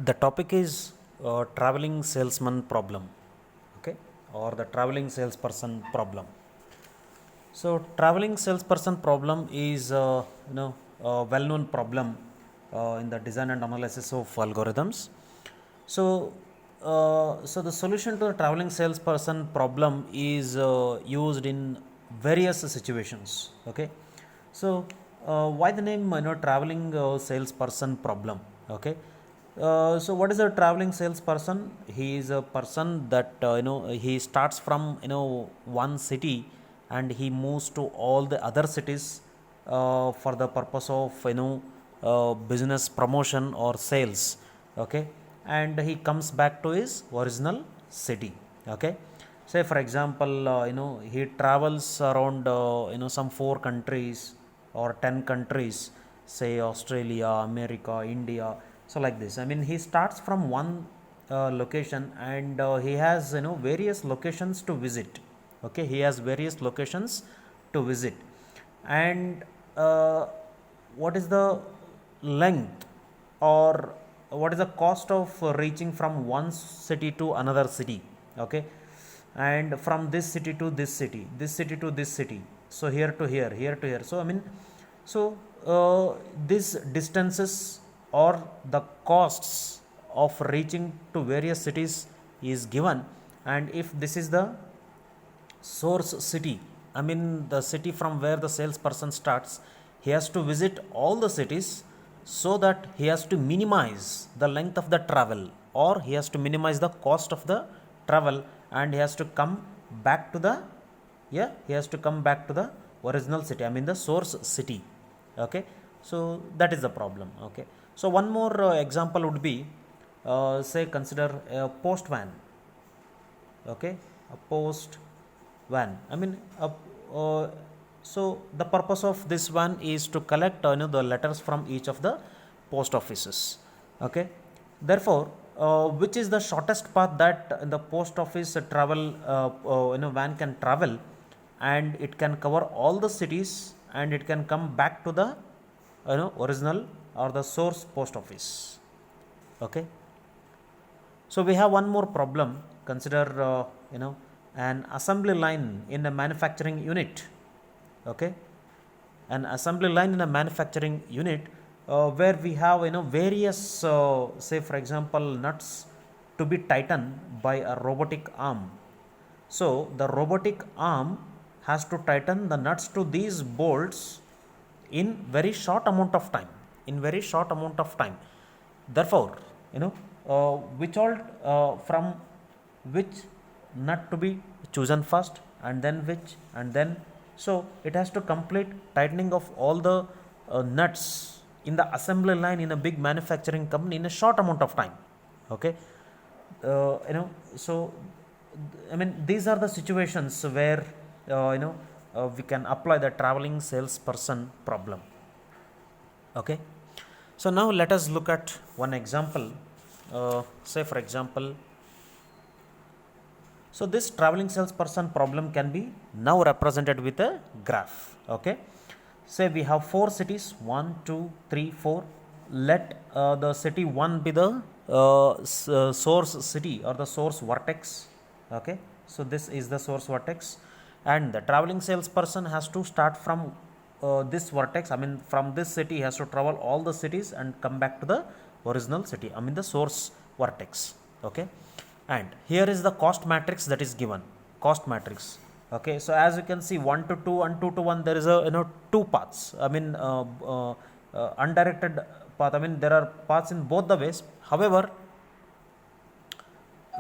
The topic is traveling salesman problem, okay, or the traveling salesperson problem. So, traveling salesperson problem is a well-known problem in the design and analysis of algorithms. So, so the solution to the traveling salesperson problem is used in various situations. Okay, so why the name traveling salesperson problem? Okay, so what is a traveling salesperson? He is a person that he starts from one city and he moves to all the other cities for the purpose of business promotion or sales. Okay, and he comes back to his original city. Okay, say for example he travels around some 4 countries or 10 countries, say Australia, America, India. So like this, I mean, he starts from one location and he has various locations to visit. Okay, he has various locations to visit. And what is the length or what is the cost of reaching from one city to another city? Okay, and from this city to this city, this city to this city, so here to here, here to here. So I mean, so these distances or the costs of reaching to various cities is given, and if this is the source city, I mean the city from where the salesperson starts, he has to visit all the cities so that he has to minimize the length of the travel, or he has to minimize the cost of the travel, and he has to come back to the, yeah, he has to come back to the original city, I mean the source city. Okay, so that is the problem. Okay, so one more example would be, say consider a post van. Okay, a post van, I mean so the purpose of this one is to collect the letters from each of the post offices. Okay, therefore which is the shortest path that the post office travel van can travel, and it can cover all the cities, and it can come back to the original or the source post office. Okay, so we have one more problem. Consider an assembly line in a manufacturing unit. Okay, an assembly line in a manufacturing unit where we have various say for example nuts to be tightened by a robotic arm. So the robotic arm has to tighten the nuts to these bolts in very short amount of time. In very short amount of time. Therefore, which all from which nut to be chosen first, and then which, and then, so it has to complete tightening of all the nuts in the assembly line in a big manufacturing company in a short amount of time. Okay, so I mean these are the situations where we can apply the traveling salesperson problem. Okay, so now let us look at one example. Say for example, so this traveling salesperson problem can be now represented with a graph. Okay, say we have 4 cities, 1, 2, 3, 4. Let the city 1 be the source city or the source vertex. Okay, so this is the source vertex, and the traveling salesperson has to start from this vertex, I mean from this city he has to travel all the cities and come back to the original city, I mean the source vertex. Okay, and here is the cost matrix that is given, cost matrix. Okay, so as you can see, 1 to 2 and 2 to 1, there is a two paths, I mean undirected path, I mean there are paths in both the ways. However,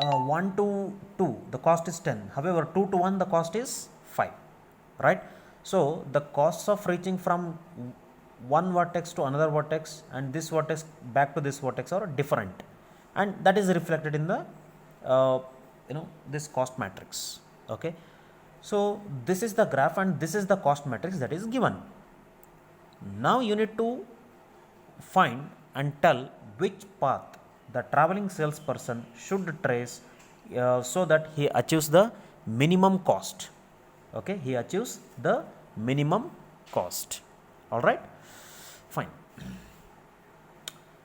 1 to 2 the cost is 10, however 2 to 1 the cost is 5, right? So the costs of reaching from one vertex to another vertex and this vertex back to this vertex are different, and that is reflected in the this cost matrix. Okay, so this is the graph and this is the cost matrix that is given. Now you need to find and tell which path the traveling salesperson should trace so that he achieves the minimum cost. Okay, he achieves the minimum cost. All right, fine.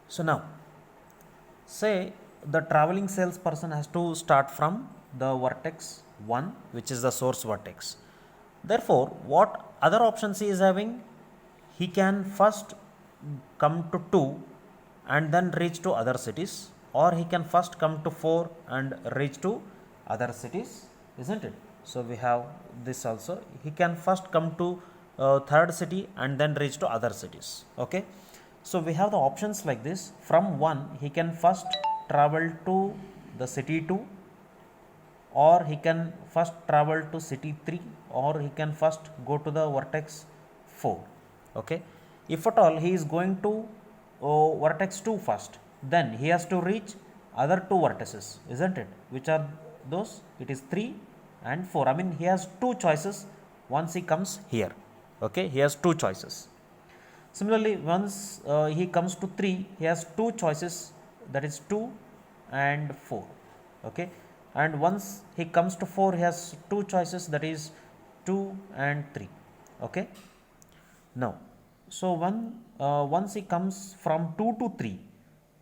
So now say the traveling salesperson has to start from the vertex 1, which is the source vertex. Therefore, what other options he is having? He can first come to 2 and then reach to other cities, or he can first come to 4 and reach to other cities, isn't it? So we have this also. He can first come to third city and then reach to other cities. Okay, so we have the options like this. From 1 he can first travel to the city 2, or he can first travel to city 3, or he can first go to the vertex 4. Okay, if at all he is going to vertex 2 first, then he has to reach other two vertices, isn't it? Which are those? It is 3 and 4. I mean, he has two choices once he comes here. Okay, he has two choices. Similarly, once he comes to 3, he has two choices, that is 2 and 4. Okay, and once he comes to 4, he has two choices, that is 2 and 3. Okay, now, so once he comes from 2 to 3,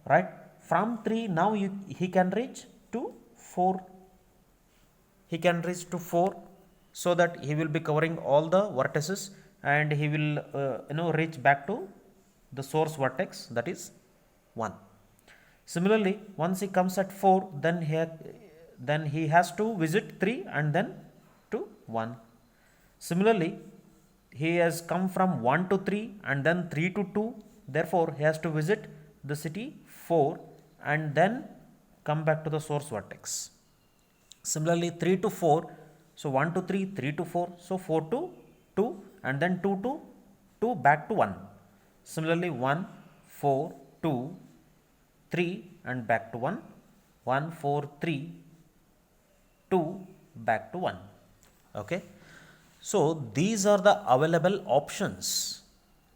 right? From 3 now he can reach to 4. He can reach to 4, so that he will be covering all the vertices, and he will reach back to the source vertex, that is 1. Similarly, once he comes at 4, then he has to visit 3 and then to 1. Similarly, he has come from 1 to 3 and then 3 to 2. Therefore, he has to visit the city 4 and then come back to the source vertex. Similarly, 3 to 4, so 1 to 3, 3 to 4, so 4 to 2 and then 2 to 2 back to 1. Similarly, 1, 4, 2, 3 and back to 1, 1, 4, 3, 2 back to 1. Okay, so these are the available options,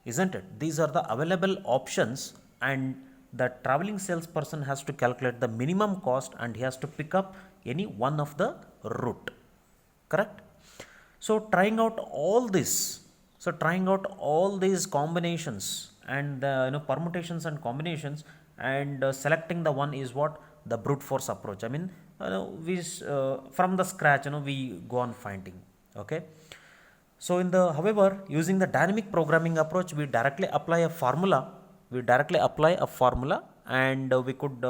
isn't it? These are the available options, and the traveling salesperson has to calculate the minimum cost, and he has to pick up any one of the route. Correct? So trying out all this, trying out all these combinations and permutations and combinations, and selecting the one is what the brute force approach. I mean, we from the scratch, we go on finding. Okay. So however, using the dynamic programming approach, we directly apply a formula. And we could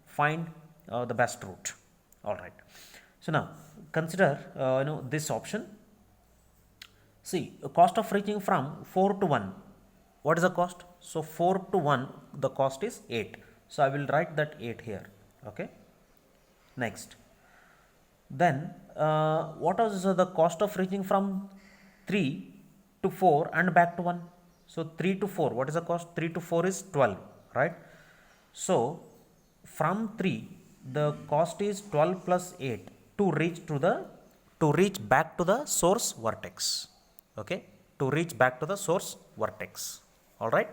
find the best route. All right. So now consider this option. See, the cost of reaching from 4 to 1. What is the cost? So 4 to 1, the cost is 8. So I will write that 8 here. Okay. Next. Then what is the cost of reaching from 3 to 4 and back to 1? So 3 to 4, what is the cost? 3 to 4 is 12, right? So from 3, the cost is 12 plus 8 to reach back to the source vertex. Okay, to reach back to the source vertex. All right.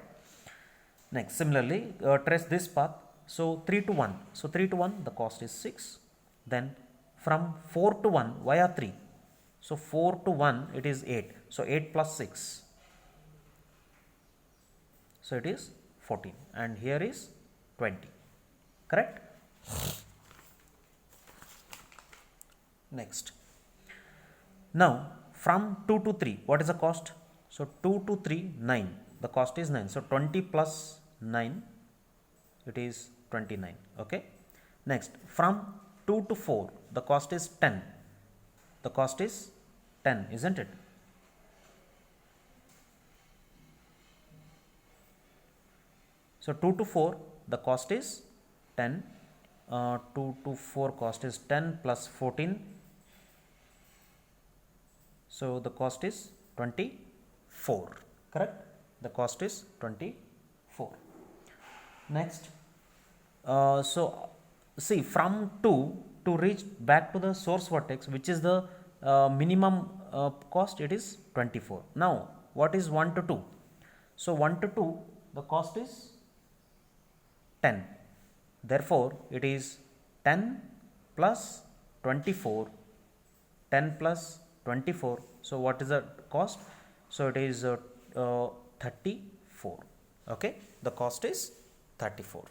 Next, similarly, trace this path. So 3 to 1. So 3 to 1, the cost is 6. Then from 4 to 1 via 3. So 4 to 1, it is 8. So 8 plus 6. So it is 14, and here is 20. Correct? Next. Now from 2 to 3, what is the cost? So 2 to 3, 9. The cost is 9. So 20 plus 9, it is 29. Okay. Next, from 2 to 4, the cost is 10. The cost is 10, isn't it? So 2 to 4, the cost is 10. 2 to 4 cost is 10 plus 14. So the cost is 24. Correct? The cost is 24. Next, so see, from 2 to reach back to the source vertex, which is the minimum cost, it is 24. Now what is 1 to 2? So 1 to 2, the cost is 10. Therefore it is 10 plus 24, 10 plus 24. So what is the cost? So it is 34. Okay, the cost is 34.